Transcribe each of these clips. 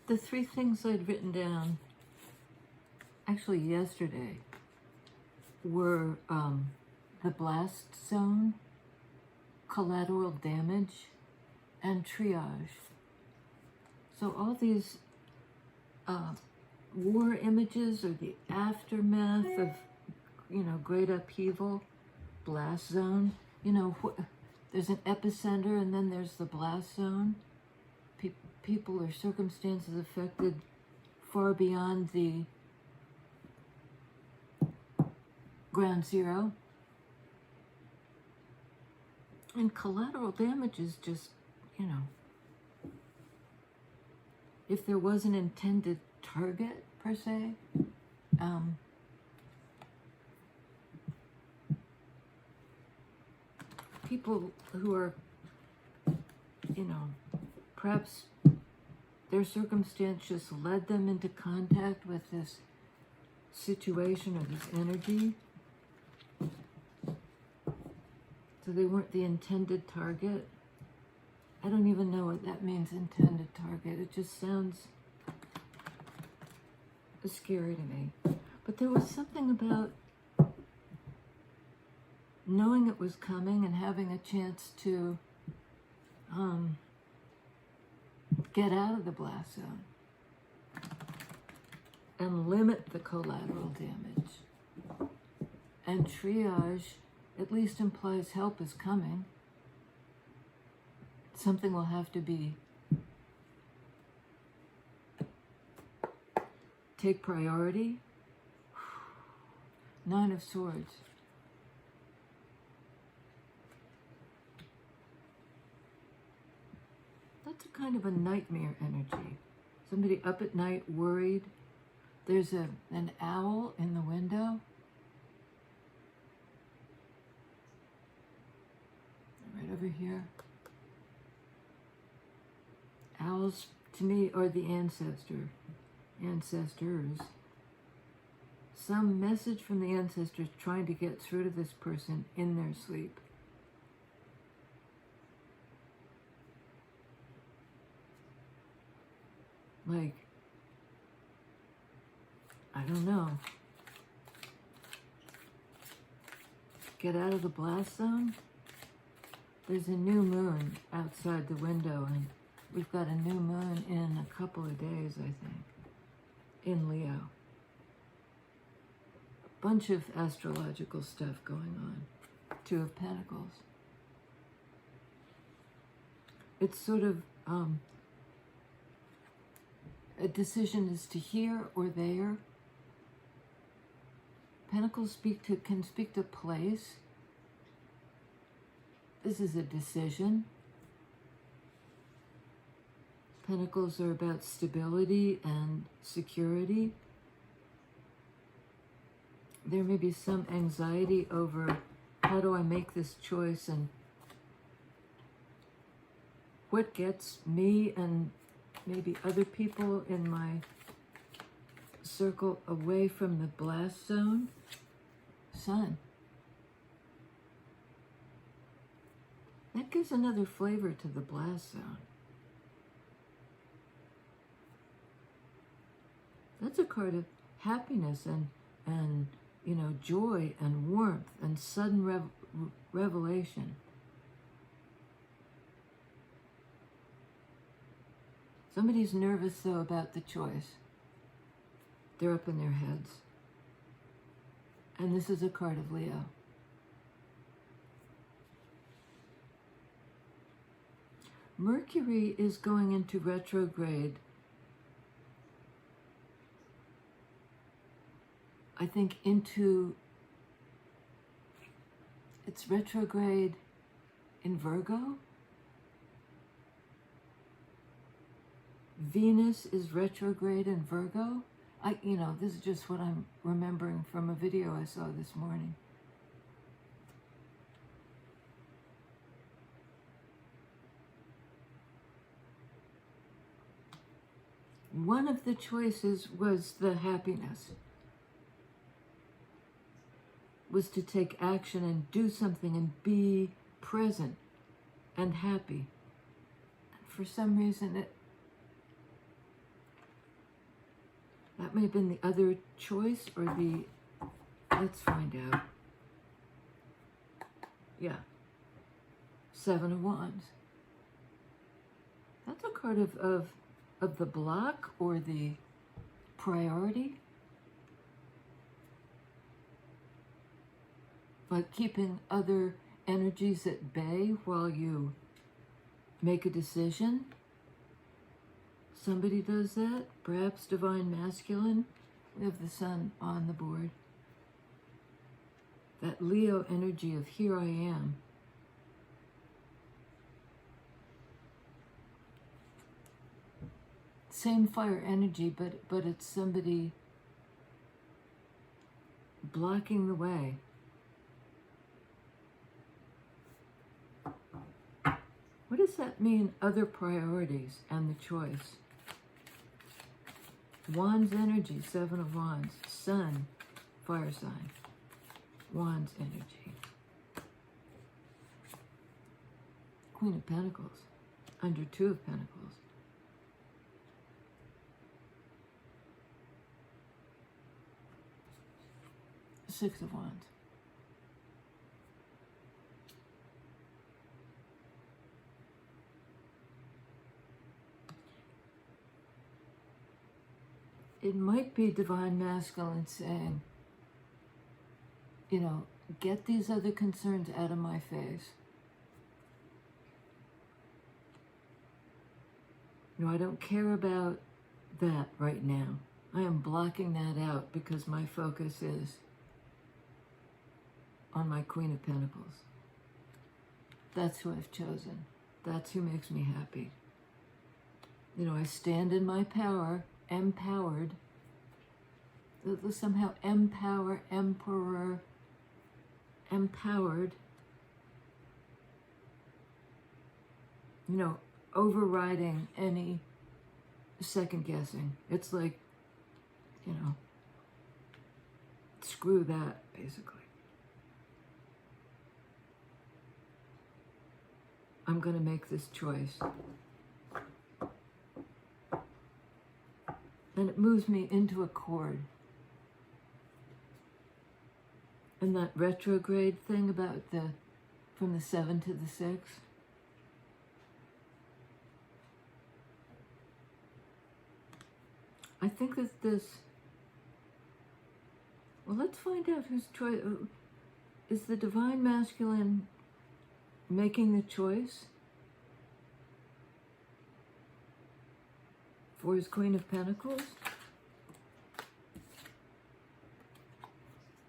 The three things I'd written down, actually yesterday, were the blast zone, collateral damage, and triage. So all these war images or the aftermath of, great upheaval, blast zone, there's an epicenter and then there's the blast zone. People or circumstances affected far beyond the ground zero. And collateral damage is just, if there was an intended target, per se, people who are, perhaps their circumstance just led them into contact with this situation or this energy. So they weren't the intended target. I don't even know what that means, intended target. It just sounds scary to me. But there was something about knowing it was coming and having a chance to get out of the blast zone and limit the collateral damage. And triage at least implies help is coming. Something will have to be take priority. Nine of Swords. That's a kind of a nightmare energy. Somebody up at night worried. There's an owl in the window. Right over here. Owls, to me, are the ancestors. Some message from the ancestors trying to get through to this person in their sleep. Like, I don't know. Get out of the blast zone? There's a new moon outside the window, and we've got a new moon in a couple of days, I think, in Leo. A bunch of astrological stuff going on. Two of Pentacles. It's sort of a decision as to here or there. Pentacles can speak to place. This is a decision. Pentacles are about stability and security. There may be some anxiety over how do I make this choice and what gets me and maybe other people in my circle away from the blast zone. Sun. That gives another flavor to the blast zone. That's a card of happiness and joy and warmth and sudden revelation. Somebody's nervous, though, about the choice. They're up in their heads. And this is a card of Leo. Mercury is going into retrograde, I think, it's retrograde in Virgo. Venus is retrograde in Virgo. This is just what I'm remembering from a video I saw this morning. One of the choices was the happiness. Was to take action and do something and be present and happy. And for some reason may have been the other choice or the, let's find out. Yeah. Seven of Wands. That's a card of the block or the priority. Like keeping other energies at bay while you make a decision. Somebody does that. Perhaps divine masculine. We have the sun on the board. That Leo energy of here I am. Same fire energy, but it's somebody blocking the way. What does that mean, other priorities and the choice? Wands energy, Seven of Wands. Sun, fire sign. Wands energy. Queen of Pentacles, under Two of Pentacles. Six of Wands. It might be divine masculine saying, you know, get these other concerns out of my face. No, I don't care about that right now. I am blocking that out because my focus is on my Queen of Pentacles. That's who I've chosen. That's who makes me happy. You know, I stand in my power, empowered. Somehow empower, emperor, empowered. You know, overriding any second guessing. It's like, you know, screw that, basically. I'm going to make this choice. And it moves me into a chord. And that retrograde thing about from the 7 to the 6. I think that this, well, let's find out whose choice, is the divine masculine making the choice for his Queen of Pentacles?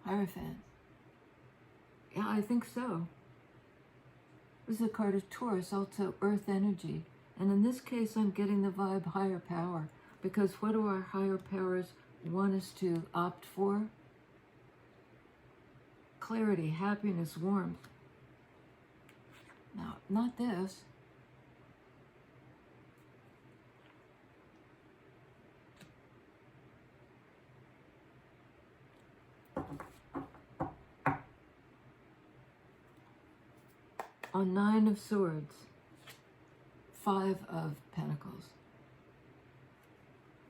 Hierophant. Yeah, I think so. This is a card of Taurus, also earth energy. And in this case, I'm getting the vibe higher power. Because what do our higher powers want us to opt for? Clarity, happiness, warmth. No, not this. On 9 of Swords, 5 of Pentacles.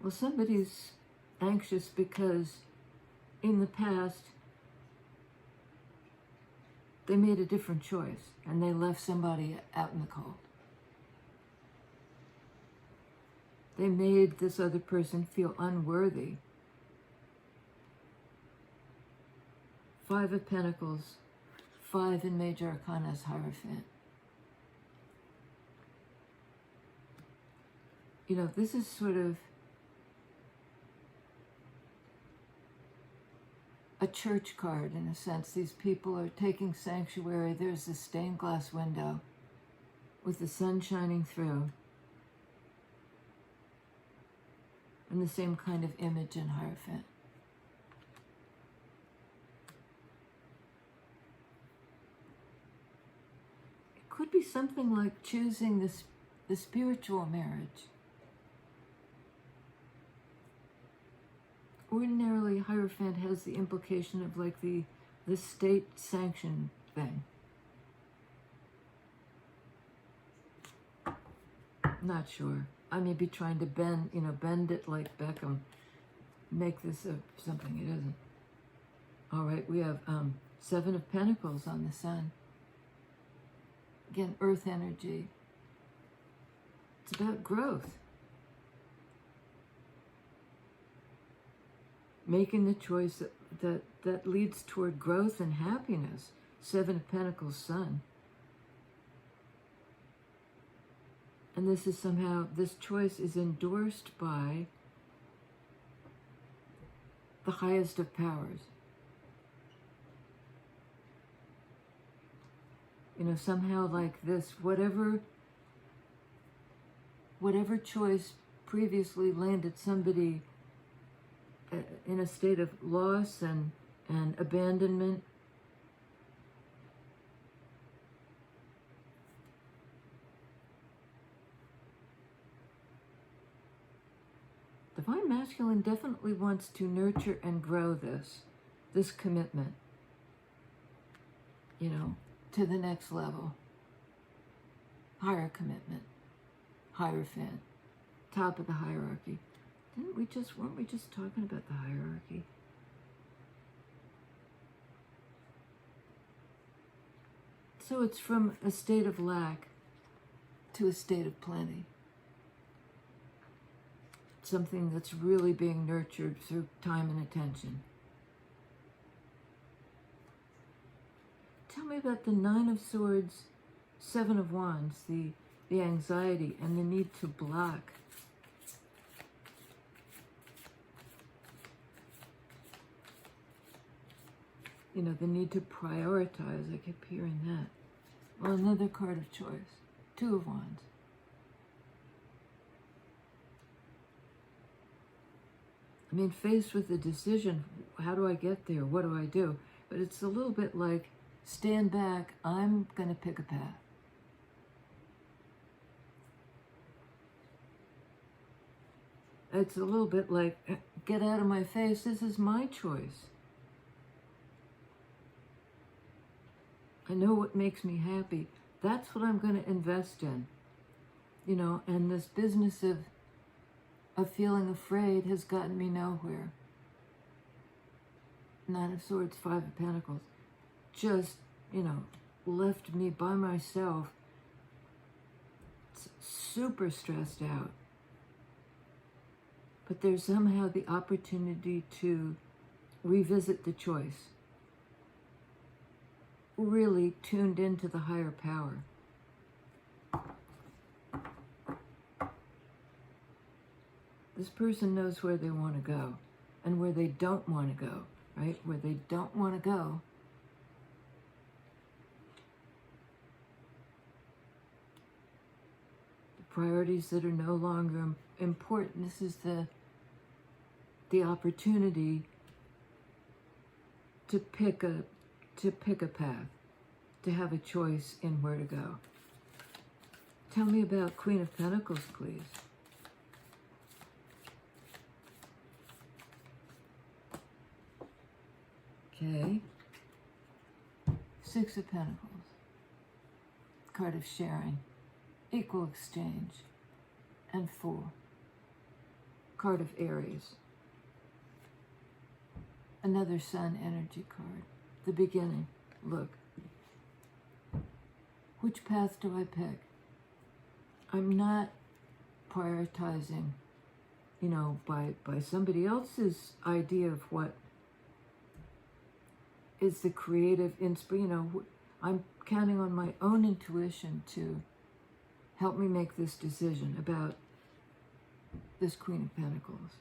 Well, somebody's anxious because in the past they made a different choice and they left somebody out in the cold. They made this other person feel unworthy. 5 of Pentacles, 5 in Major Arcana's Hierophant. You know, this is sort of a church card in a sense. These people are taking sanctuary. There's a stained glass window with the sun shining through. And the same kind of image in Hierophant. It could be something like choosing the spiritual marriage. Ordinarily, Hierophant has the implication of like the state sanction thing. Not sure. I may be trying to bend it like Beckham. make this something it isn't. All right, we have Seven of Pentacles on the Sun. Again, earth energy. It's about growth. Making the choice that leads toward growth and happiness. Seven of Pentacles, Sun. And this is somehow, this choice is endorsed by the highest of powers. You know, somehow like this, whatever choice previously landed somebody in a state of loss and abandonment, Divine Masculine definitely wants to nurture and grow this commitment, you know, to the next level. Higher commitment, higher fan, top of the hierarchy. Weren't we just talking about the hierarchy? So it's from a state of lack to a state of plenty. Something that's really being nurtured through time and attention. Tell me about the Nine of Swords, Seven of Wands, the anxiety and the need to block. You know, the need to prioritize. I keep hearing that. Well, another card of choice. Two of Wands. I mean, faced with the decision, how do I get there? What do I do? But it's a little bit like, stand back, I'm going to pick a path. It's a little bit like, get out of my face, this is my choice. I know what makes me happy. That's what I'm going to invest in. You know, and this business of feeling afraid has gotten me nowhere. Nine of Swords, Five of Pentacles. Just, you know, left me by myself, super stressed out. But there's somehow the opportunity to revisit the choice. Really tuned into the higher power. This person knows where they want to go and where they don't want to go, right? Where they don't want to go, the priorities that are no longer important. This is the opportunity to pick a path, to have a choice in where to go. Tell me about Queen of Pentacles, please. Okay. Six of Pentacles. Card of sharing. Equal exchange. And Fool. Card of Aries. Another Sun energy card. The beginning. Look. Which path do I pick? I'm not prioritizing, you know, by somebody else's idea of what is the creative inspiration. You know, I'm counting on my own intuition to help me make this decision about this Queen of Pentacles.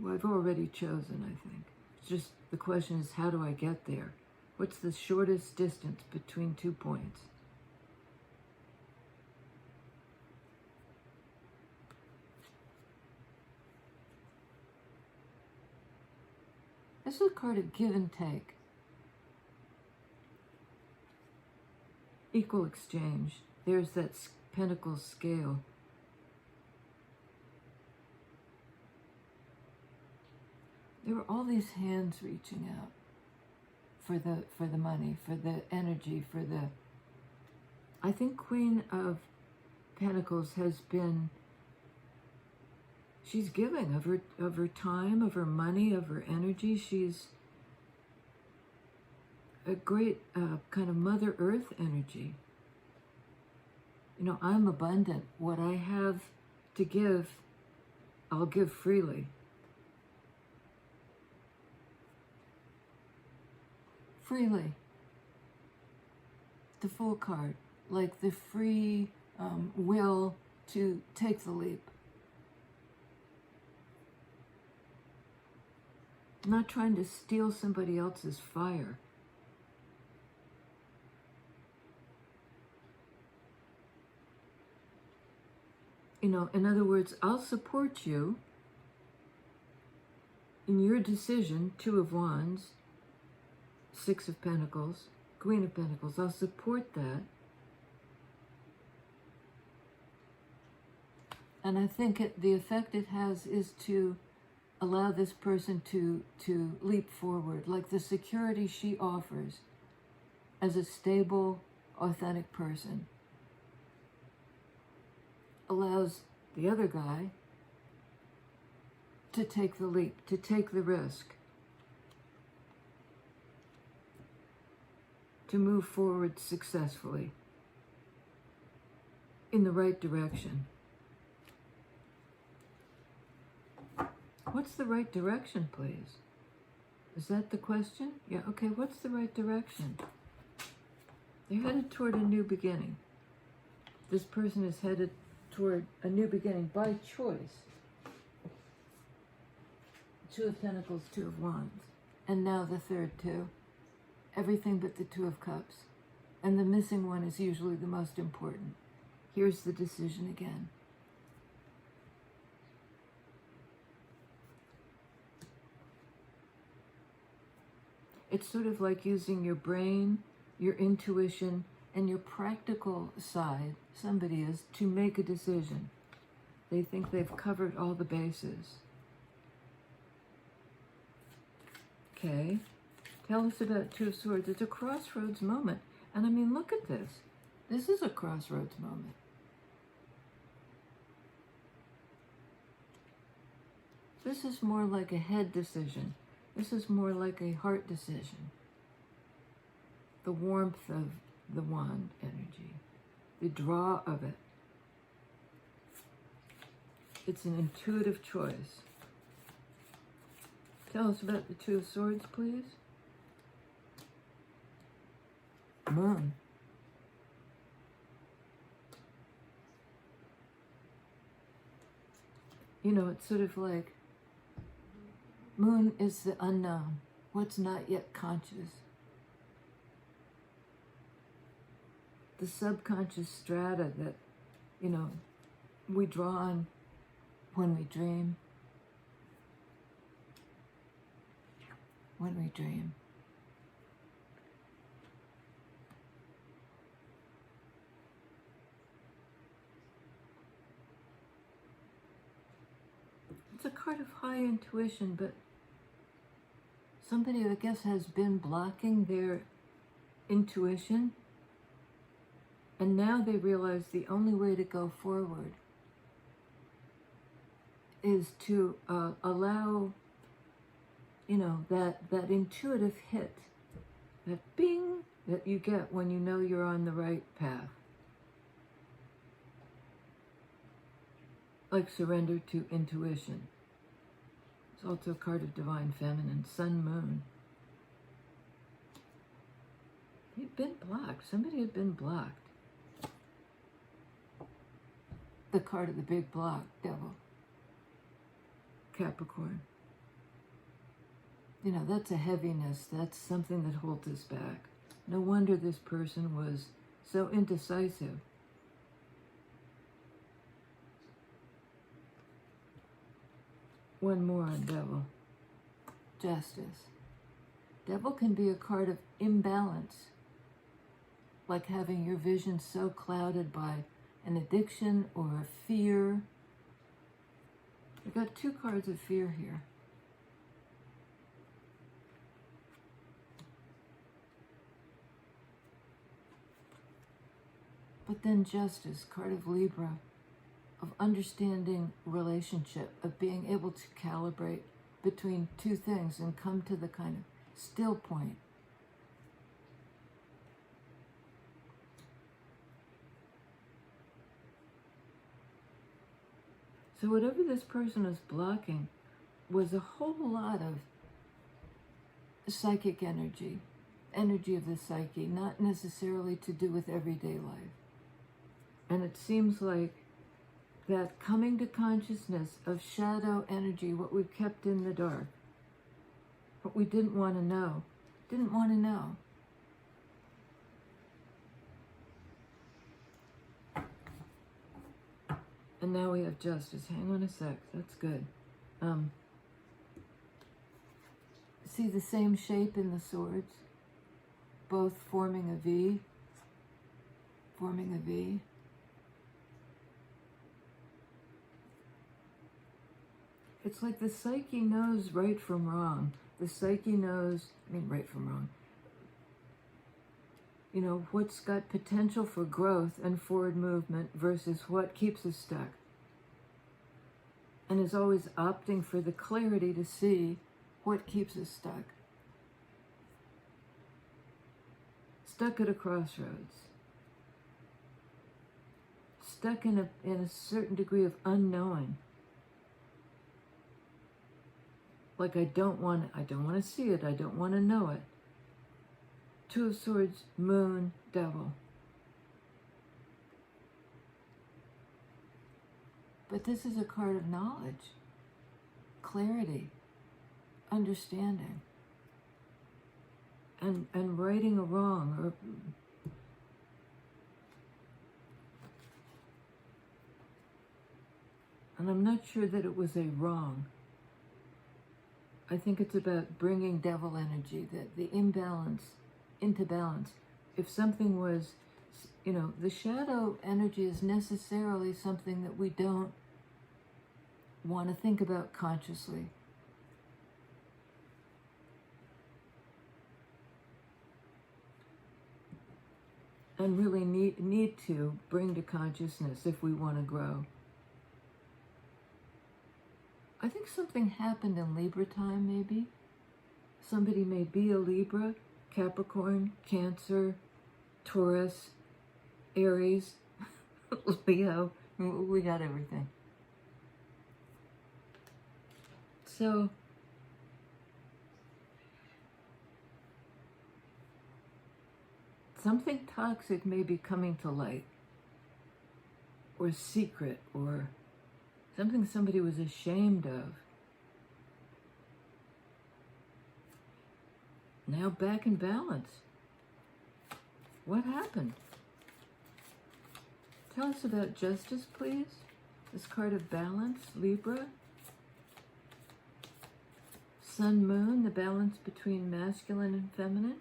Well, I've already chosen, I think. It's just the question is, how do I get there? What's the shortest distance between 2 points? This is a card of give and take. Equal exchange. There's that Pentacles scale. There were all these hands reaching out for the money, for the energy, for the... I think Queen of Pentacles has been she's giving of her time, of her money, of her energy. She's a great kind of Mother Earth energy. You know, I'm abundant. What I have to give, I'll give freely. Freely. The Fool card, like the free will to take the leap. Not trying to steal somebody else's fire. You know, in other words, I'll support you in your decision. Two of Wands, Six of Pentacles, Queen of Pentacles. I'll support that. And I think the effect it has is to allow this person to leap forward, like the security she offers as a stable, authentic person allows the other guy to take the leap, to take the risk, to move forward successfully in the right direction. What's the right direction, please? Is that the question? Yeah, okay, what's the right direction? They're headed toward a new beginning. This person is headed toward a new beginning by choice. Two of Pentacles, Two of Wands. And now the third two. Everything but the Two of Cups. And the missing one is usually the most important. Here's the decision again. It's sort of like using your brain, your intuition, and your practical side, somebody is, to make a decision. They think they've covered all the bases. Okay, tell us about Two of Swords. It's a crossroads moment. And I mean, look at this. This is a crossroads moment. This is more like a head decision. This is more like a heart decision. The warmth of the wand energy, the draw of it. It's an intuitive choice. Tell us about the Two of Swords, please. Moon. You know, it's sort of like Moon is the unknown, what's not yet conscious. The subconscious strata that, you know, we draw on when we dream. When we dream. It's a card of high intuition, but somebody, I guess, has been blocking their intuition, and now they realize the only way to go forward is to allow, you know, that intuitive hit, that bing that you get when you know you're on the right path. Like surrender to intuition. It's also a card of divine feminine, sun, moon. You've been blocked. Somebody had been blocked. The card of the big block, devil. Capricorn. You know, that's a heaviness. That's something that holds us back. No wonder this person was so indecisive. One more on devil. Justice. Devil can be a card of imbalance, like having your vision so clouded by an addiction or a fear. We've got two cards of fear here. But then justice, card of Libra. of understanding relationship, of being able to calibrate between two things and come to the kind of still point. So whatever this person is blocking was a whole lot of psychic energy of the psyche, not necessarily to do with everyday life. And it seems like that coming to consciousness of shadow energy, what we've kept in the dark, what we didn't want to know. And now we have justice. Hang on a sec. That's good. See the same shape in the swords? Both forming a V. It's like the psyche knows right from wrong. The psyche knows, right from wrong. You know, what's got potential for growth and forward movement versus what keeps us stuck. And is always opting for the clarity to see what keeps us stuck. Stuck at a crossroads. Stuck in a certain degree of unknowing. Like I don't want to see it, I don't want to know it. Two of Swords, Moon, Devil. But this is a card of knowledge, clarity, understanding, and righting a wrong, or and I'm not sure that it was a wrong. I think it's about bringing devil energy, the imbalance into balance. If something was, the shadow energy is necessarily something that we don't want to think about consciously. And really need to bring to consciousness if we want to grow. I think something happened in Libra time, maybe. Somebody may be a Libra, Capricorn, Cancer, Taurus, Aries, Leo. We got everything. So, something toxic may be coming to light, or secret, or something somebody was ashamed of. Now back in balance. What happened? Tell us about justice, please. This card of balance, Libra. Sun, Moon, the balance between masculine and feminine.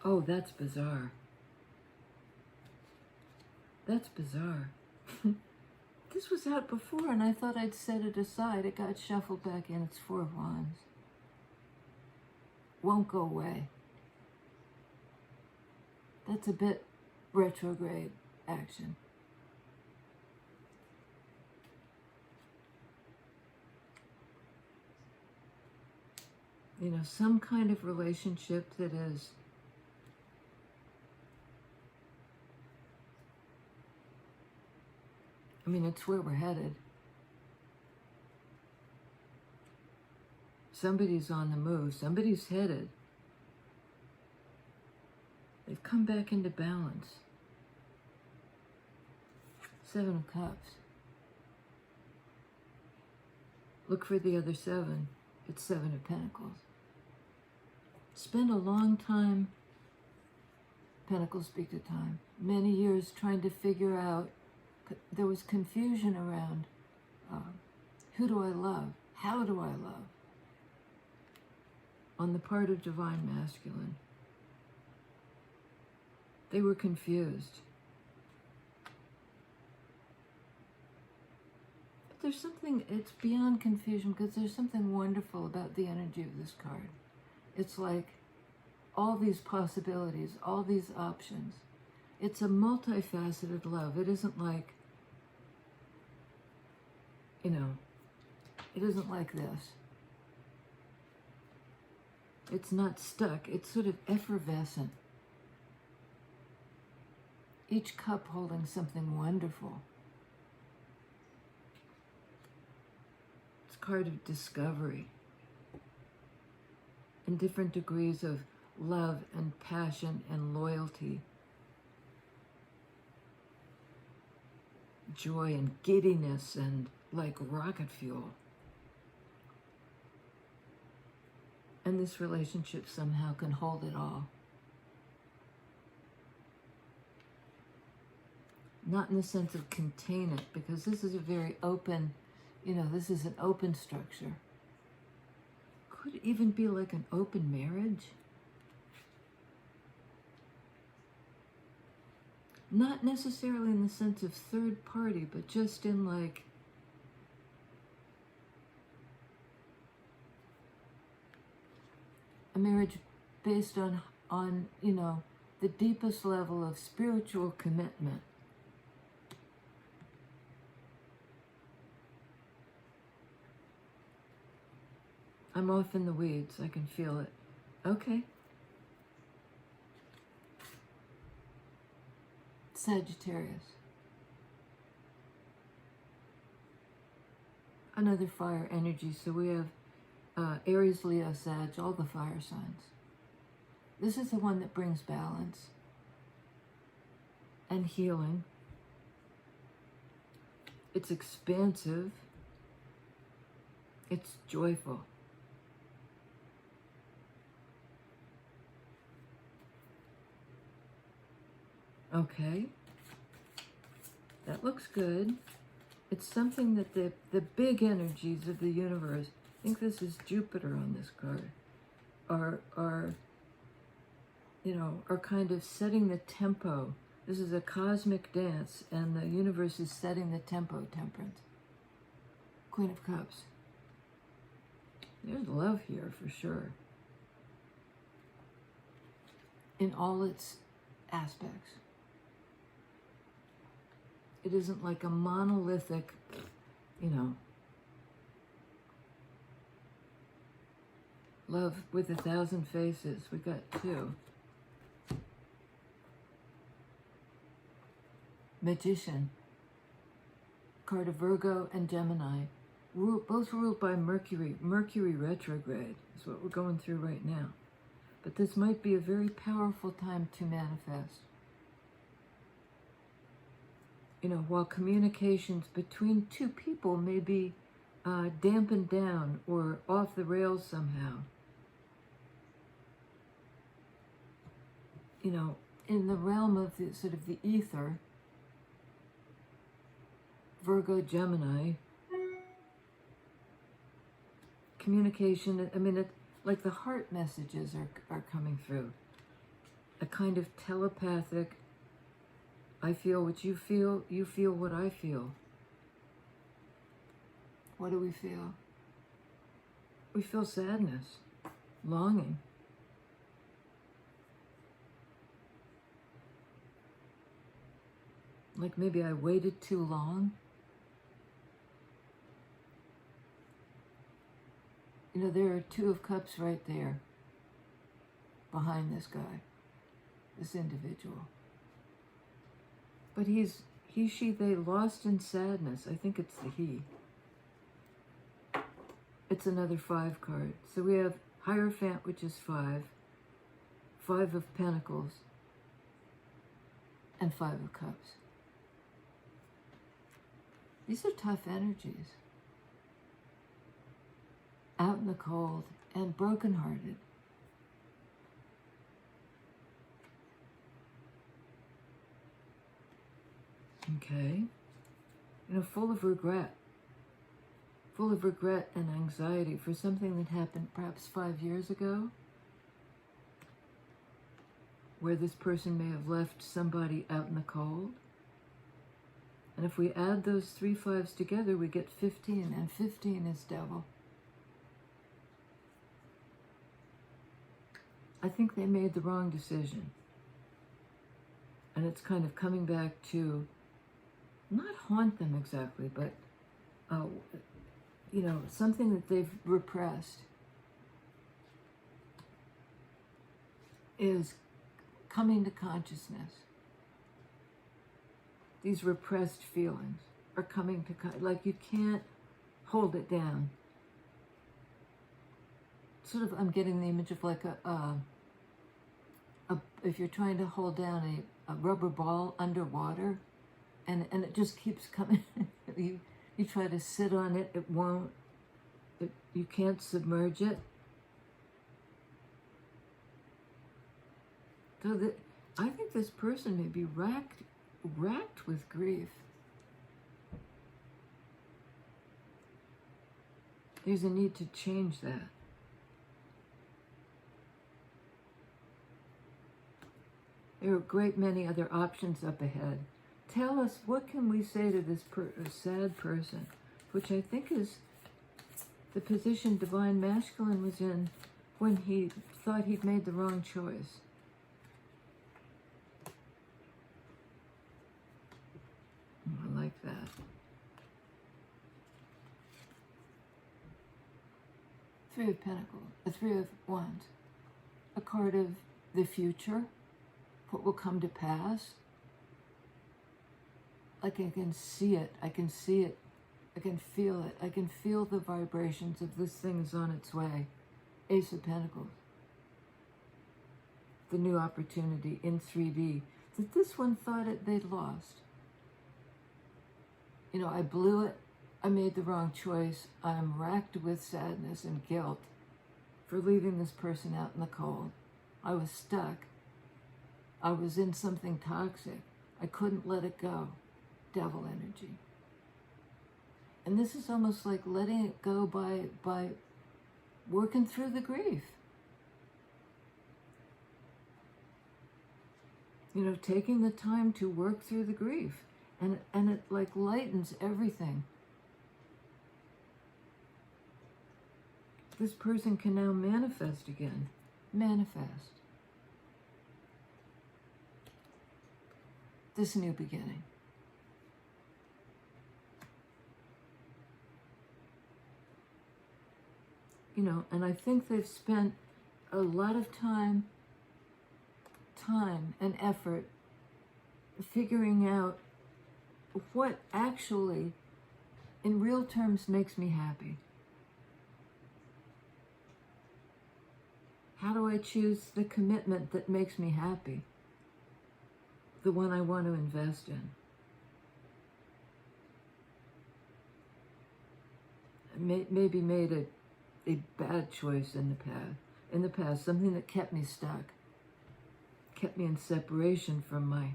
Oh, that's bizarre. That's bizarre. This was out before, and I thought I'd set it aside. It got shuffled back in. It's Four of Wands. Won't go away. That's a bit retrograde action. Some kind of relationship that is it's where we're headed. Somebody's on the move. Somebody's headed. They've come back into balance. Seven of Cups. Look for the other seven. It's Seven of Pentacles. Spend a long time, Pentacles speak to time, many years trying to figure out. There was confusion around who do I love? How do I love? On the part of Divine Masculine. They were confused. But there's something, it's beyond confusion, because there's something wonderful about the energy of this card. It's like all these possibilities, all these options. It's a multifaceted love. It isn't like, you know, it isn't like this. It's not stuck. It's sort of effervescent. Each cup holding something wonderful. It's a card of discovery. And different degrees of love and passion and loyalty. Joy and giddiness and like rocket fuel. And this relationship somehow can hold it all. Not in the sense of contain it, because this is a very open, you know, this is an open structure. Could it even be like an open marriage? Not necessarily in the sense of third party, but just in like, a marriage based on, you know, the deepest level of spiritual commitment. I'm off in the weeds. I can feel it. Okay. Sagittarius. Another fire energy. So we have Aries, Leo, Sag, all the fire signs. This is the one that brings balance and healing. It's expansive. It's joyful. Okay, that looks good. It's something that the big energies of the universe, I think this is Jupiter on this card, are you know, are kind of setting the tempo. This is a cosmic dance, and the universe is setting the tempo, Temperance. Queen of Cups. There's love here for sure. In all its aspects. It isn't like a monolithic, you know, love with 1,000 faces. We got two. Magician. Card of Virgo and Gemini. Both ruled by Mercury. Mercury retrograde is what we're going through right now. But this might be a very powerful time to manifest. You know, while communications between two people may be dampened down or off the rails somehow. You know, in the realm of the sort of the ether, Virgo, Gemini, communication, I mean, like the heart messages are coming through. A kind of telepathic, I feel what you feel what I feel. What do we feel? We feel sadness, longing. Like maybe I waited too long. You know, there are Two of Cups right there behind this guy, this individual. But he, she, they lost in sadness. I think it's the he. It's another 5 card. So we have Hierophant, which is 5, 5 of Pentacles, and 5 of Cups. These are tough energies. Out in the cold and brokenhearted. Okay. You know, full of regret and anxiety for something that happened perhaps 5 years ago, where this person may have left somebody out in the cold. And if we add those 3 5s together, we get 15, and 15 is devil. I think they made the wrong decision. And it's kind of coming back to not haunt them exactly, but, something that they've repressed is coming to consciousness. These repressed feelings are coming to, like you can't hold it down. Sort of, I'm getting the image of like if you're trying to hold down a rubber ball underwater, and it just keeps coming. you try to sit on it, it won't. You can't submerge it. So I think this person may be racked with grief. There's a need to change that. There are a great many other options up ahead. Tell us, what can we say to this sad person, which I think is the position Divine Masculine was in when he thought he'd made the wrong choice. I like that. Three of Pentacles, the Three of Wands, a card of the future, what will come to pass. Like I can see it, I can feel it, I can feel the vibrations of this thing is on its way. Ace of Pentacles, the new opportunity in 3D that this one thought they'd lost. I blew it, I made the wrong choice, I'm racked with sadness and guilt for leaving this person out in the cold. I was stuck. I was in something toxic. I couldn't let it go. Devil energy. And this is almost like letting it go by working through the grief. Taking the time to work through the grief. And it like lightens everything. This person can now manifest again. Manifest. This new beginning. And I think they've spent a lot of time and effort figuring out what actually, in real terms, makes me happy. How do I choose the commitment that makes me happy? The one I want to invest in. Maybe made a bad choice in the past, something that kept me stuck, kept me in separation from my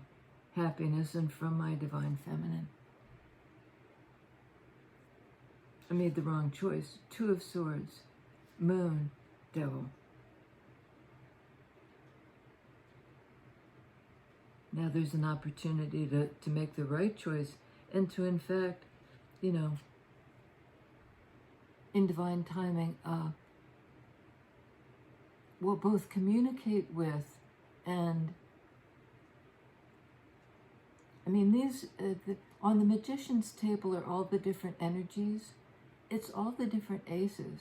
happiness and from my divine feminine. I made the wrong choice. Two of Swords, Moon, Devil. Now there's an opportunity to make the right choice and to, in fact, in divine timing, will both communicate with and, these, on the Magician's table are all the different energies. It's all the different aces.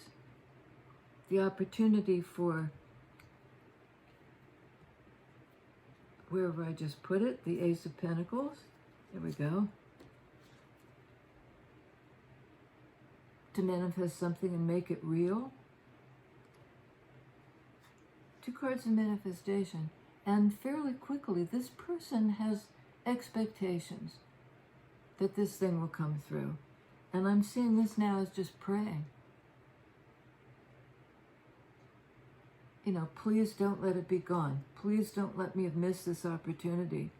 The opportunity for, wherever I just put it, the Ace of Pentacles. There we go. To manifest something and make it real. Two cards of manifestation. And fairly quickly, this person has expectations that this thing will come through. And I'm seeing this now as just praying. Please don't let it be gone. Please don't let me have missed this opportunity.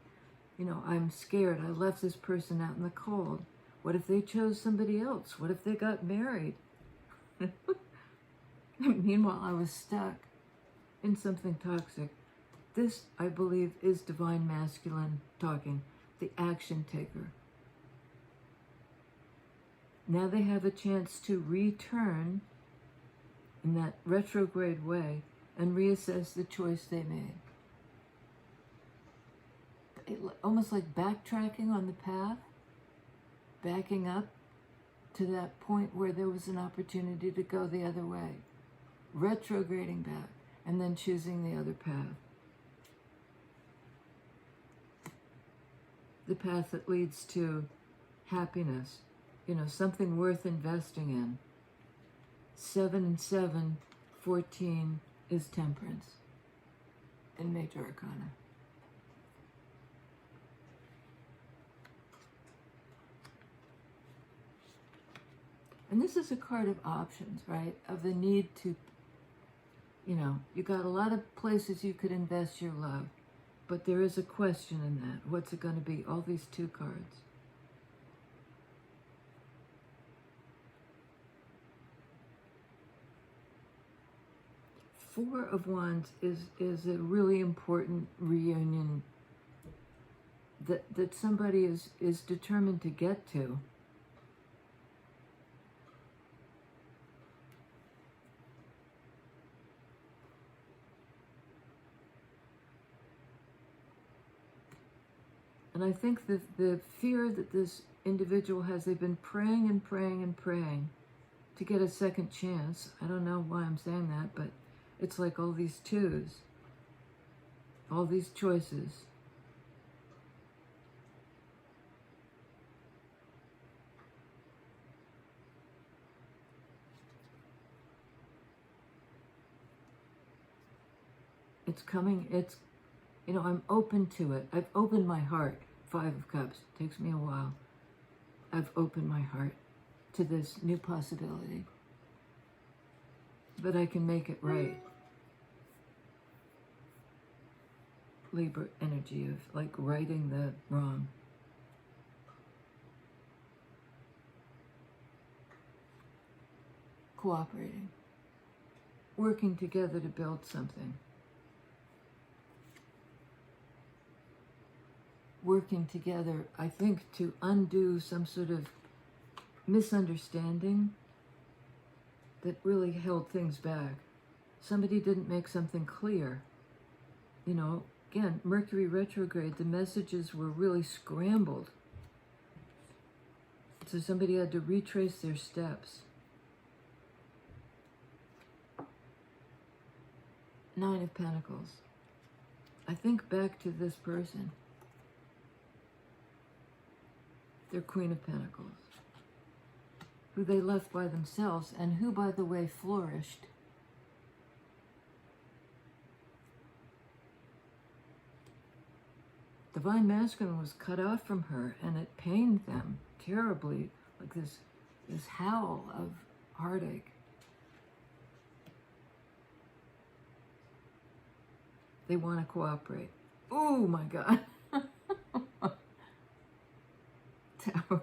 I'm scared. I left this person out in the cold. What if they chose somebody else? What if they got married? Meanwhile, I was stuck in something toxic. This, I believe, is Divine Masculine talking, the action taker. Now they have a chance to return in that retrograde way and reassess the choice they made. almost like backtracking on the path, backing up to that point where there was an opportunity to go the other way, retrograding back, and then choosing the other path. The path that leads to happiness, something worth investing in. 7 and 7, 14 is temperance in Major Arcana. And this is a card of options, right? Of the need to, you got a lot of places you could invest your love, but there is a question in that. What's it going to be? All these 2 cards. Four of Wands is a really important reunion that somebody is determined to get to. And I think that the fear that this individual has, they've been praying and praying and praying to get a second chance. I don't know why I'm saying that, but it's like all these 2s, all these choices. It's coming, I'm open to it. I've opened my heart. 5 of Cups. Takes me a while. I've opened my heart to this new possibility. But I can make it right. Libra energy of like righting the wrong. Cooperating. Working together to build something. Working together, I think, to undo some sort of misunderstanding that really held things back. Somebody didn't make something clear. Again, Mercury retrograde, the messages were really scrambled. So somebody had to retrace their steps. 9 of Pentacles. I think back to this person. Their Queen of Pentacles, who they left by themselves, and who, by the way, flourished. Divine Masculine was cut off from her, and it pained them terribly, like this howl of heartache. They want to cooperate. Oh my God. Tower.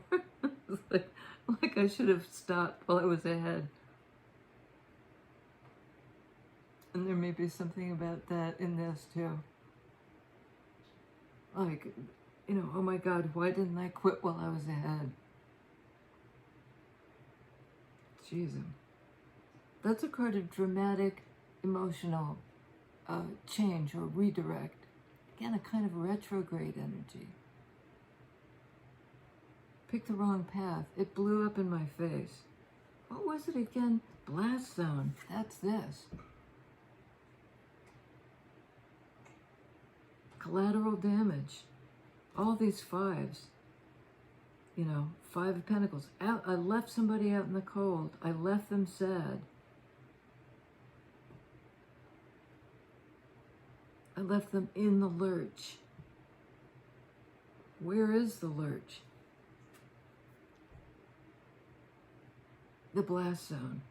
like I should have stopped while I was ahead. And there may be something about that in this too. Like, oh my God, why didn't I quit while I was ahead? Jesus. That's a card of dramatic, emotional change or redirect. Again, a kind of retrograde energy. Picked the wrong path. It blew up in my face. What was it again? Blast zone. That's this. Collateral damage. All these 5s. 5 of Pentacles. I left somebody out in the cold. I left them sad. I left them in the lurch. Where is the lurch? The blast zone.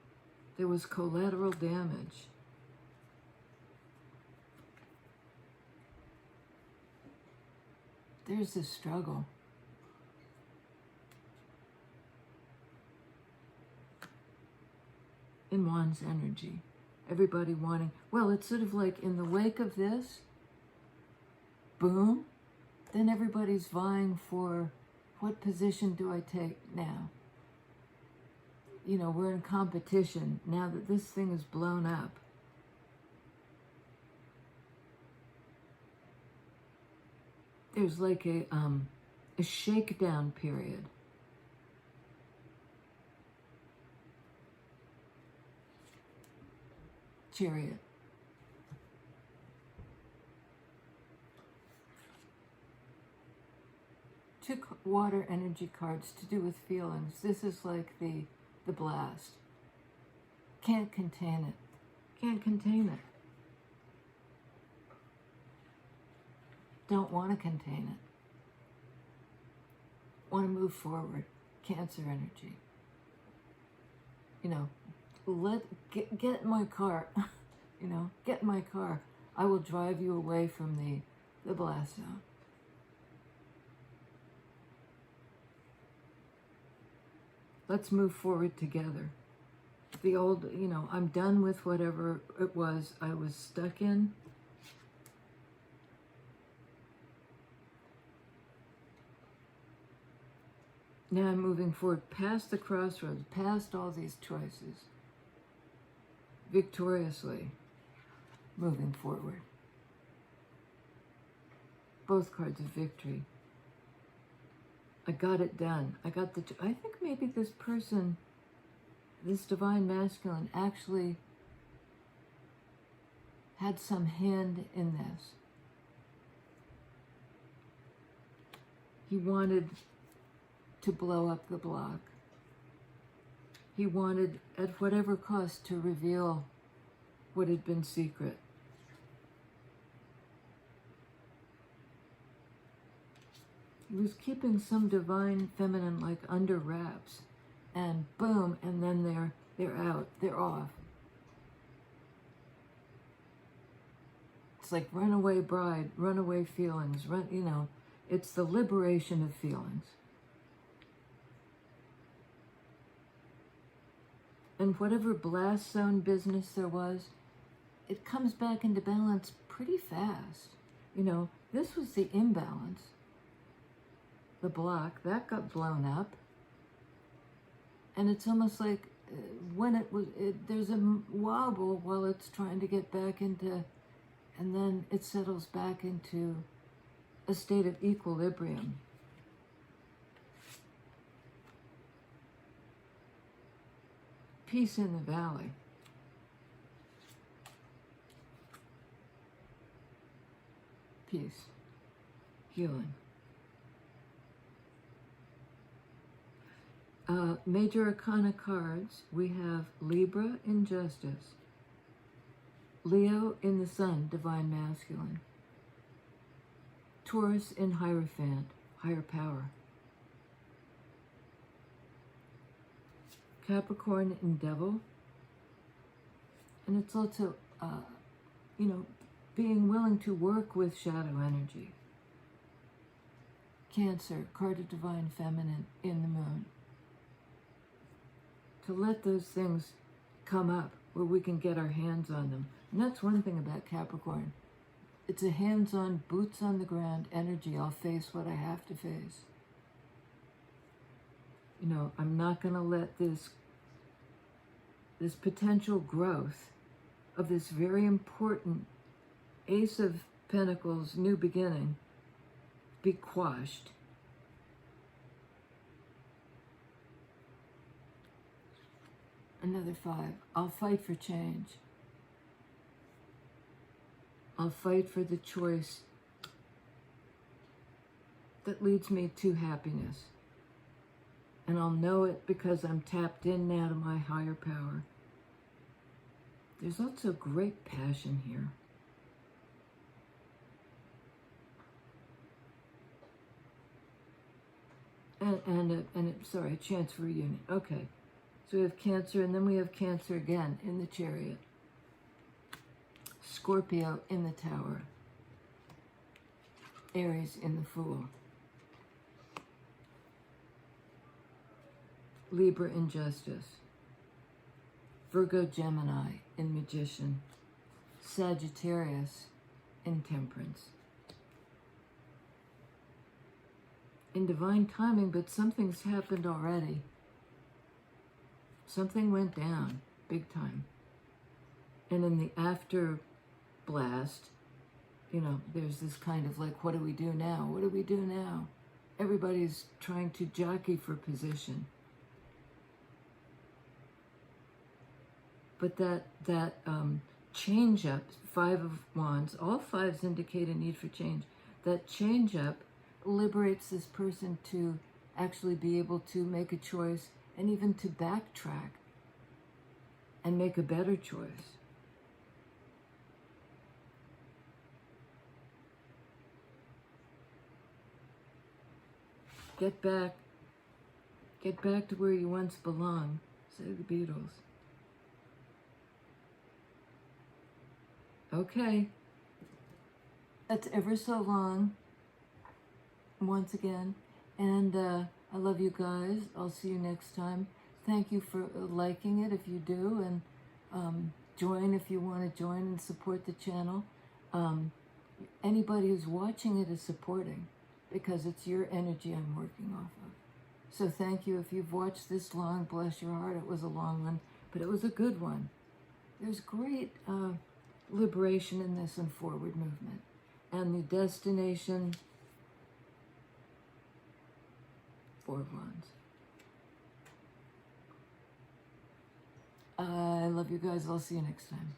There was collateral damage. There's this struggle. In Wands energy. Everybody wanting, well, it's sort of like in the wake of this, boom, then everybody's vying for what position do I take now? We're in competition now that this thing is blown up. there's like a shakedown period. Chariot. Two water energy cards to do with feelings. This is like the blast. Can't contain it. Can't contain it. Don't want to contain it. Want to move forward. Cancer energy. You know, get in my car. You know, get in my car. I will drive you away from the blast zone. Let's move forward together. The old, you know, I'm done with whatever it was I was stuck in. Now I'm moving forward past the crossroads, past all these choices, victoriously moving forward. Both cards of victory. I got it done. I think maybe this person, this divine masculine, actually had some hand in this. He wanted to blow up the block. He wanted, at whatever cost, to reveal what had been secret. He was keeping some divine feminine like under wraps, and boom, and then they're out, they're off. It's like runaway bride, runaway feelings, you know, it's the liberation of feelings. And whatever blast zone business there was, it comes back into balance pretty fast. You know, this was the imbalance. The block, that got blown up. And it's almost like when there's a wobble while it's trying to get back into, and then it settles back into a state of equilibrium. Peace in the valley. Peace. Healing. Major Arcana cards, we have Libra in Justice, Leo in the Sun, Divine Masculine, Taurus in Hierophant, Higher Power, Capricorn in Devil, and it's also, you know, being willing to work with shadow energy. Cancer, card of Divine Feminine in the Moon. To let those things come up where we can get our hands on them. And that's one thing about Capricorn. It's a hands-on, boots on the ground energy. I'll face what I have to face. You know, I'm not going to let this potential growth of this very important Ace of Pentacles, new beginning, be quashed. Another 5. I'll fight for change. I'll fight for the choice that leads me to happiness. And I'll know it because I'm tapped in now to my higher power. There's also great passion here. Sorry, a chance for reunion. Okay. So we have Cancer, and then we have Cancer again in the Chariot. Scorpio in the Tower. Aries in the Fool. Libra in Justice. Virgo, Gemini in Magician. Sagittarius in Temperance. In Divine Timing, but something's happened already. Something went down big time. And in the after blast, you know, there's this kind of like, what do we do now? What do we do now? Everybody's trying to jockey for position. But that change up, Five of Wands, all fives indicate a need for change. That change up liberates this person to actually be able to make a choice and even to backtrack and make a better choice. Get back to where you once belonged, say the Beatles. Okay, that's ever so long, once again, and I love you guys. I'll see you next time. Thank you for liking it if you do, and join if you want to join and support the channel. Anybody who's watching it is supporting, because it's your energy I'm working off of. So thank you. If you've watched this long, bless your heart. It was a long one, but it was a good one. There's great liberation in this and forward movement. And the destination, Four of Wands. I love you guys. I'll see you next time.